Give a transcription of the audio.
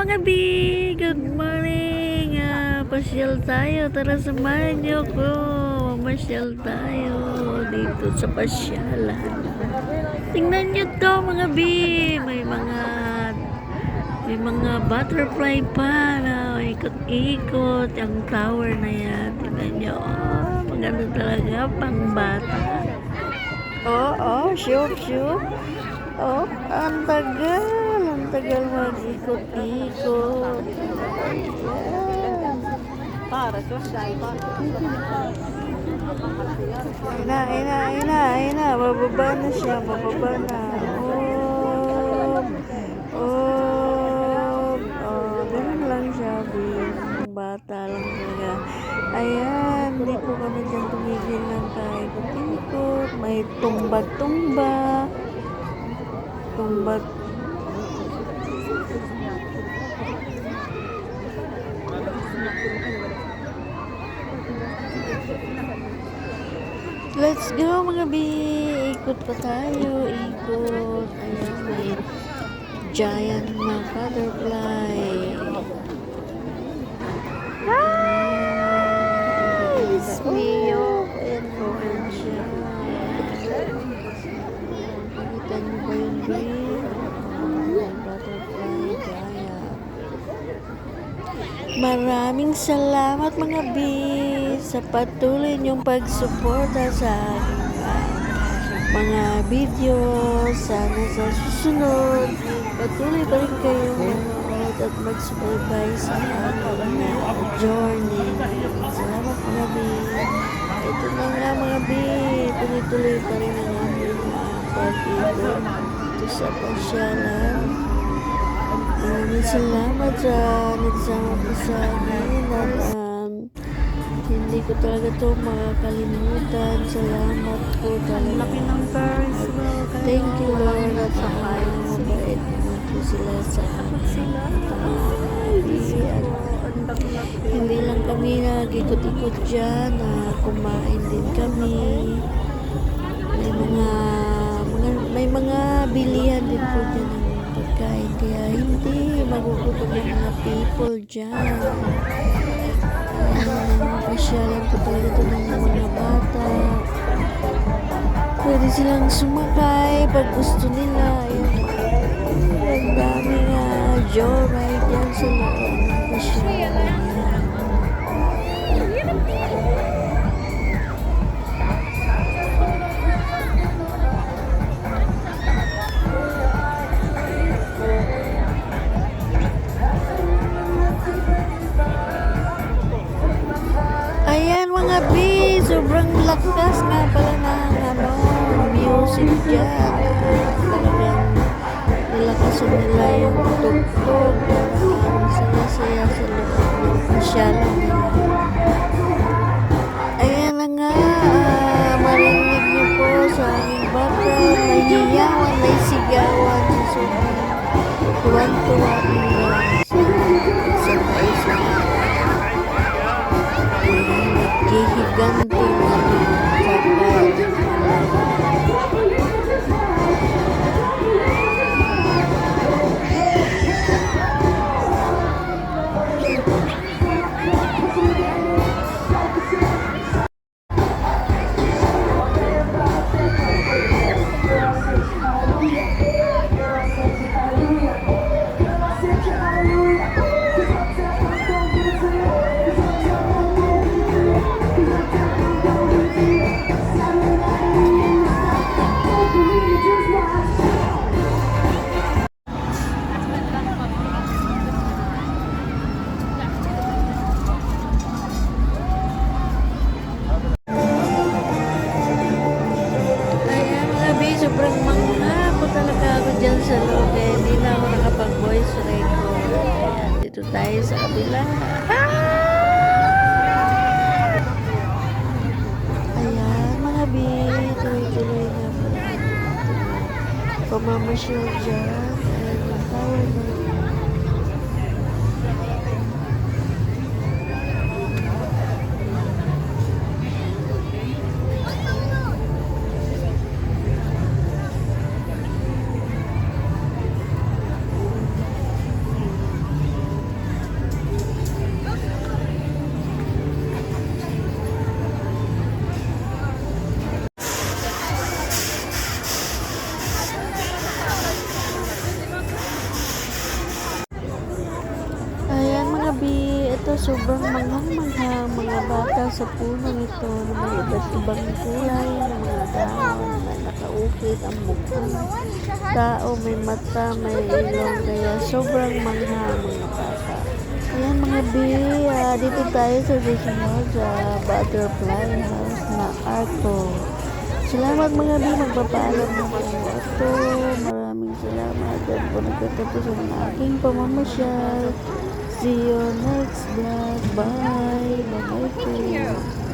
mga B! Good morning! Pasyal tayo. Tara, samahan niyo ko. Masyal tayo dito sa pasyalan. Tingnan niyo to mga B! May mga butterfly pa na ikot-ikot. Ang tower na yan. Tingnan niyo. Oh, maganda talaga. Pang bata. Shoop. Oh, ang tagal mag-ikot-ikot. Para to siya. Ina. Bababa na siya. Ganun lang siya, Ang bata lang talaga. Ayan, hindi po kami dyan tumigil ng kaikot-ikot. May tumba-tumba. Let's go mga B! Ikot pa tayo. Ayan, may giant na butterfly. Hi! It's Mio. Ayan po siya. Nakita niyo ba yun, B? Butterfly giant. Maraming salamat mga B sa patuloy niyong pagsuporta sa aking mga video. Sana sa susunod patuloy pa rin kayong manonood at mag-subaybay sa aking journey. Salamat mga B. Ito na nga mga B, tuloy-tuloy pa rin ang aming pag-ibig dito sa pasyalan. Maraming salamat sa nagsama po sa akin at hindi ko talaga ito makakalimutan. Salamat po talaga. Laki ng birds. Thank you Lord at mabait naman po sila sa akin. Hindi lang kami nag-ikot-ikot dyan, kumain din kami. May mga bilihan din po dyan ng pagkain, kaya hindi magugutom yung mga people dyan. Pasyalan po talaga ito ng mga bata. Pwede silang sumakay pag gusto nila. Ang daming joyride yan sa loob ng pasyalan. Ayan mga B, sobrang lakas nga pala ng music dyan. Talagang nilakasan nila yung tugtog. Ang saya-saya sa loob ng pasyalan nila. Ayan na nga, marinig niyo po sa aking background. Nahiyawan, naisigawan. Sobrang tuwan-tuwa nila sa paisa. Giganting sobrang mangha po talaga ako dyan sa loob. Hindi na ako nakapag-voice record. Ayan, dito tayo sa kabila. Ayan, mga B, tuloy-tuloy na po. Pamamasyal dyan. Ayan, yung tower na. sobrang manghang-manghang mga bata sa punong ito na may iba't ibang kulay ng mga dahon na nakaukit ang mukhang tao, may mata, may ilong, kaya sobrang manghang mga bata. Ayan mga B, dito tayo sa susunod sa butterfly house na Arco. Salamat mga B, magpapaalam na po ako. Maraming salamat. Yan po nagtatapos ang aking pamamasyal. See you next vlog. Bye. Bye-bye po.